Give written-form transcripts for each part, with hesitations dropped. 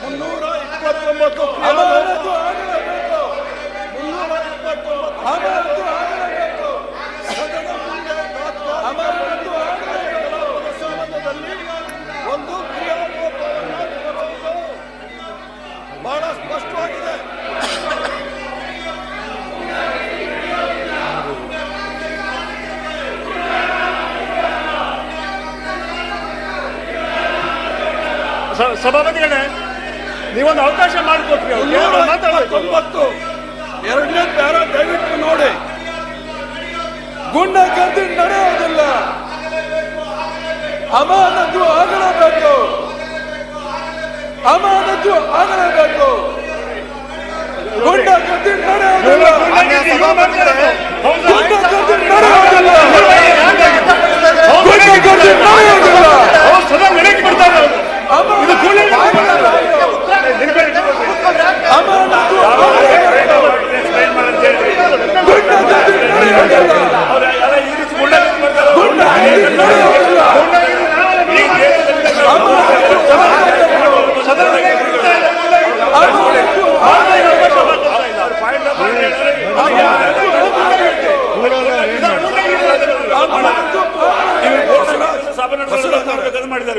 329 ಅಮಾನತು ಆಗಲೇಬೇಕು. 329 ಅಮಾನತು ಆಗಲೇಬೇಕು. ಸದನ ಮುಂದೆ ಅಮಾನತು ಆಗಲೇಬೇಕು. ಸಂಬಂಧದಲ್ಲಿ ಒಂದು ಕ್ರಿಯಾಲೋಪವನ್ನು ತೋರಿಸುವುದು ಬಹಳ ಸ್ಪಷ್ಟವಾಗಿದೆ. ಸಭಾಪತಿಗಳೇ, ನೀವೊಂದು ಅವಕಾಶ ಮಾಡಿಕೊಟ್ರಿ. 329 ಎರಡನೇ ಪ್ಯಾರ ದಯವಿಟ್ಟು ನೋಡಿ. ಗುಂಡಗರ್ದಿ ನಡೆಯುವುದಿಲ್ಲ. ಅಮಾನತು ಆಗಲೇಬೇಕು. ಅಮಾನತು ಆಗಲೇಬೇಕು. ಗುಂಡಗರ್ದಿ ನಡೆಯುವುದಿಲ್ಲ. ಗುಂಡಗರ್ದಿ ನಡೆಯುವುದಿಲ್ಲ. ಗುಂಡಗರ್ದಿ ನಡೆಯುವುದಿಲ್ಲ. ಸದಾ ನಡೆಯಕ್ಕೆ ಬರ್ತಾರೆ. ಇದು ಅಮಾನತು ಆಗಲೇಬೇಕು. ಗುಂಡಗರ್ದಿ ನಡೆಯುವುದಿಲ್ಲ.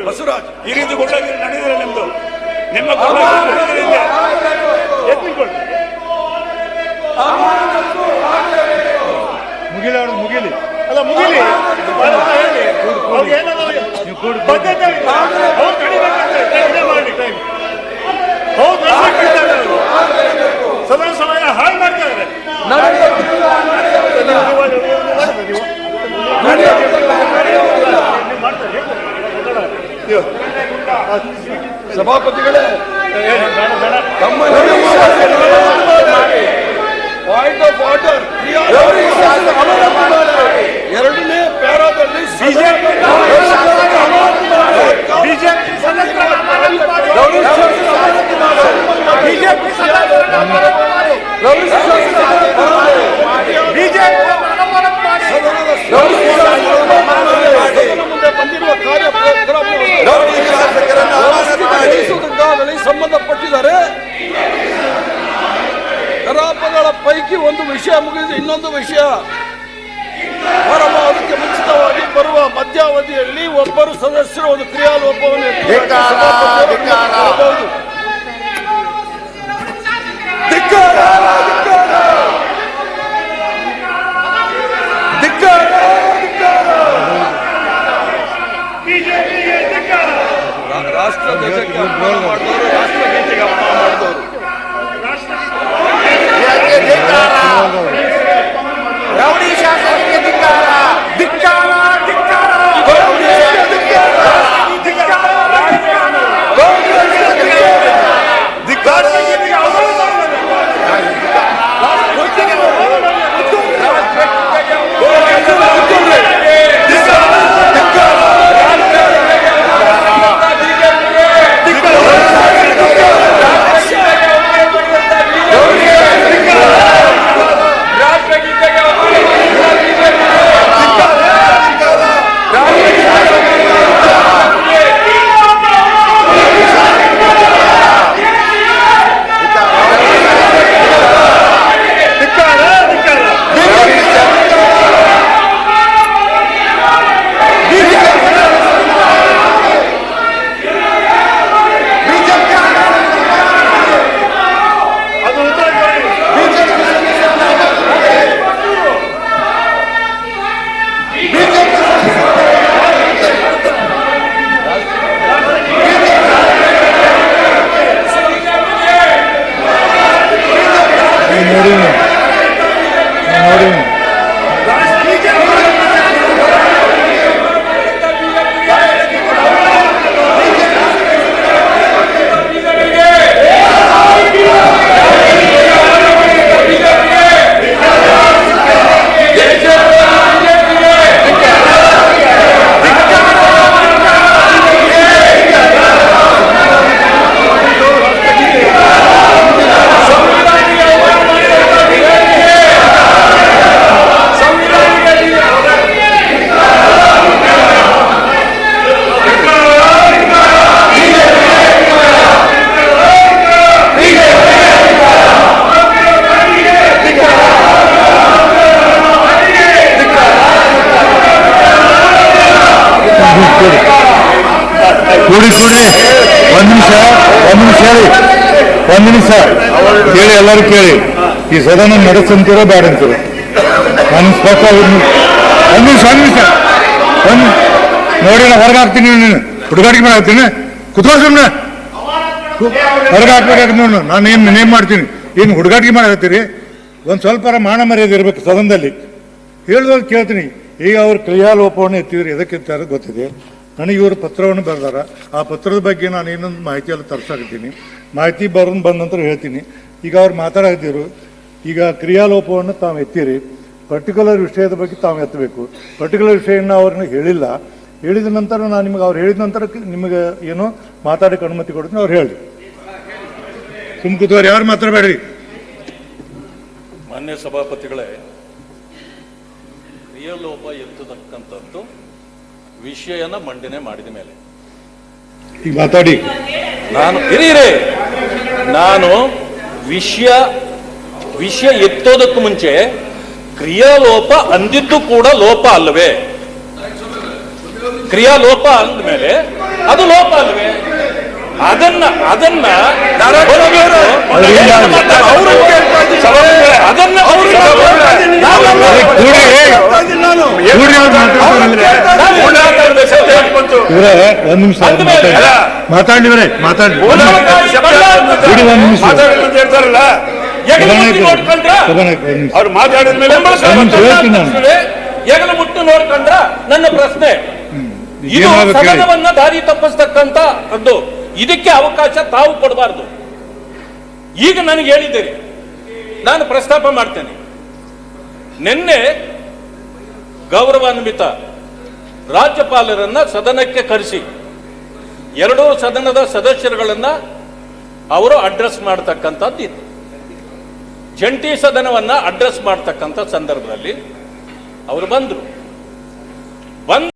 ಬಸವರಾಜ್, ಈ ರೀತಿ ಗುಂಡಾಗಿರಿ ನಡೆದಿದೆ ನಿಮ್ದು. ನಿಮ್ಮ ಮುಗಿಲಿ ಅಲ್ಲ ಮುಗಿಲಿ ಸದನ ಸಮಯ ಹಾಳು ಮಾಡ್ತಾ ಇದ್ದಾರೆ. ಸಭಾಪತಿಗಳೇ, ಪಾಯಿಂಟ್ ಆಫ್ ಆರ್ಡರ್. ಎರಡನೇ ಪ್ಯಾರಾದಲ್ಲಿ ಮುಂದೆ ಬಂದಿರುವ ಕಾರ್ಯಕ್ರಮದಲ್ಲಿ ಸಂಬಂಧಪಟ್ಟಿದ್ದಾರೆ. ಕಲಾಪಗಳ ಪೈಕಿ ಒಂದು ವಿಷಯ ಮುಗಿದು ಇನ್ನೊಂದು ವಿಷಯ ಹೊರಬರುವುದಕ್ಕೆ ಮುಂಚಿತವಾಗಿ ಬರುವ ಮಧ್ಯಾವಧಿಯಲ್ಲಿ ಒಬ್ಬರು ಸದಸ್ಯರು ಒಂದು ಕ್ರಿಯಾಲೋಪವನ್ನು ರಾಷ್ಟ್ರ ಧ್ವಜಕ್ಕೆ ಅಪಮಾನ ಮಾಡಿದವರು, ರಾಷ್ಟ್ರಗೀತೆಗೆ ಅಪಮಾನ ಮಾಡಿದವರು. ರೌಡಿ ಶಾಸಕರಿಗೆ ಧಿಕ್ಕಾರ, ಧಿಕ್ಕಾರ, ಧಿಕ್ಕಾರ. ಒಂದು ನಿಮಿಷ ಕೇಳಿ, ಎಲ್ಲರೂ ಕೇಳಿ. ಈ ಸದನ ನಡೆಸಂತೀರೋ ಬೇಡ ಅಂತೀರೋ? ನಾನು ಸ್ಪಷ್ಟ ಒಂದು ನಿಮಿಷ ನೋಡಿ, ನಾ ಹೊರಗೆ ಹಾಕ್ತೀನಿ. ನೀನು ಹುಡುಗಾಟಿಕೆ ಮಾಡಿ ಹಾಕ್ತೀನಿ. ಕುತ್ಕೊಂಡು ಸುಮ್ಮನೆ ಹೊರಗೆ ಹಾಕ್ಬೇಕಾಗ ನೋಡು. ನಾನು ಏನ್ ಮಾಡ್ತೀನಿ? ಏನು ಹುಡುಗಾಟಿಕೆ ಮಾಡಿ ಹಾಕ್ತೀರಿ? ಒಂದು ಸ್ವಲ್ಪ ಮಾನ ಮರ್ಯಾದೆ ಇರಬೇಕು ಸದನದಲ್ಲಿ. ಹೇಳಿದವ್ರು ಕೇಳ್ತೀನಿ. ಈಗ ಅವ್ರು ಕ್ರಿಯಾಲೋಪವನ್ನು ಎತ್ತಿದ್ರು, ಎದಕ್ಕೆ ಎತ್ತಾರ ಗೊತ್ತಿದೆ ನನಗೆ. ಇವರು ಪತ್ರವನ್ನು ಬರೆದಾರ. ಆ ಪತ್ರದ ಬಗ್ಗೆ ನಾನು ಇನ್ನೊಂದು ಮಾಹಿತಿಯಲ್ಲಿ ತರಿಸಾಕತ್ತೀನಿ. ಮಾಹಿತಿ ಬಂದ ನಂತರ ಹೇಳ್ತೀನಿ. ಈಗ ಅವ್ರು ಮಾತಾಡಿದ್ರು. ಈಗ ಕ್ರಿಯಾಲೋಪವನ್ನು ತಾವು ಎತ್ತಿರಿ, ಪರ್ಟಿಕ್ಯುಲರ್ ವಿಷಯದ ಬಗ್ಗೆ ತಾವು ಎತ್ತಬೇಕು. ಪರ್ಟಿಕ್ಯುಲರ್ ವಿಷಯನ ಅವ್ರನ್ನ ಹೇಳಿಲ್ಲ. ಹೇಳಿದ ನಂತರ ನಾನು ನಿಮಗೆ ಅವ್ರು ಹೇಳಿದ ನಂತರ ನಿಮಗೆ ಏನೋ ಮಾತಾಡೋಕ್ಕೆ ಅನುಮತಿ ಕೊಡ್ತೀನಿ. ಅವ್ರು ಹೇಳಿ ಸುಮ್ ಕೂತವ್ರು, ಯಾರು ಮಾತಾಡಬೇಡ್ರಿ. ಮಾನ್ಯ ಸಭಾಪತಿಗಳೇ, ಕ್ರಿಯಾಲೋಪ ಎತ್ತತಕ್ಕಂಥದ್ದು ವಿಷಯನ ಮಂಡನೆ ಮಾಡಿದ ಮೇಲೆ ಈಗ ಮಾತಾಡಿ. ನಾನು ವಿಷಯ ಎತ್ತೋದಕ್ಕೂ ಮುಂಚೆ ಕ್ರಿಯಾಲೋಪ ಅಂದಿದ್ದು ಕೂಡ ಲೋಪ ಅಲ್ಲವೇ? ಕ್ರಿಯಾಲೋಪ ಅಂದ್ಮೇಲೆ ಅದು ಲೋಪ ಅಲ್ವೇ? ಅದನ್ನ ಒಂದ್ ನಿಮಿಷ ಮಾತಾಡಿವ್ರೆ, ಮಾತಾಡಿ. ಅವ್ರು ಮಾತಾಡಿದ ಮೇಲೆ ಹೆಗಲು ಮುಟ್ಟು ನೋಡ್ಕೊಂಡ್ರ ನನ್ನ ಪ್ರಶ್ನೆ. ಇದು ಸದನವನ್ನ ದಾರಿ ತಪ್ಪಿಸ್ತಕ್ಕಂತ ಅದು. ಇದಕ್ಕೆ ಅವಕಾಶ ತಾವು ಕೊಡಬಾರ್ದು. ಈಗ ನನಗೆ ಹೇಳಿದ್ದೀರಿ, ನಾನು ಪ್ರಸ್ತಾಪ ಮಾಡ್ತೇನೆ. ನಿನ್ನೆ ಗೌರವಾನ್ವಿತ ರಾಜ್ಯಪಾಲರನ್ನ ಸದನಕ್ಕೆ ಕರೆಸಿ ಎರಡೂ ಸದನದ ಸದಸ್ಯರುಗಳನ್ನ ಅವರು ಅಡ್ರೆಸ್ ಮಾಡತಕ್ಕಂಥದ್ದು ಇತ್ತು. ಜಂಟಿ ಸದನವನ್ನ ಅಡ್ರೆಸ್ ಮಾಡತಕ್ಕಂಥ ಸಂದರ್ಭದಲ್ಲಿ ಅವರು ಬಂದರು.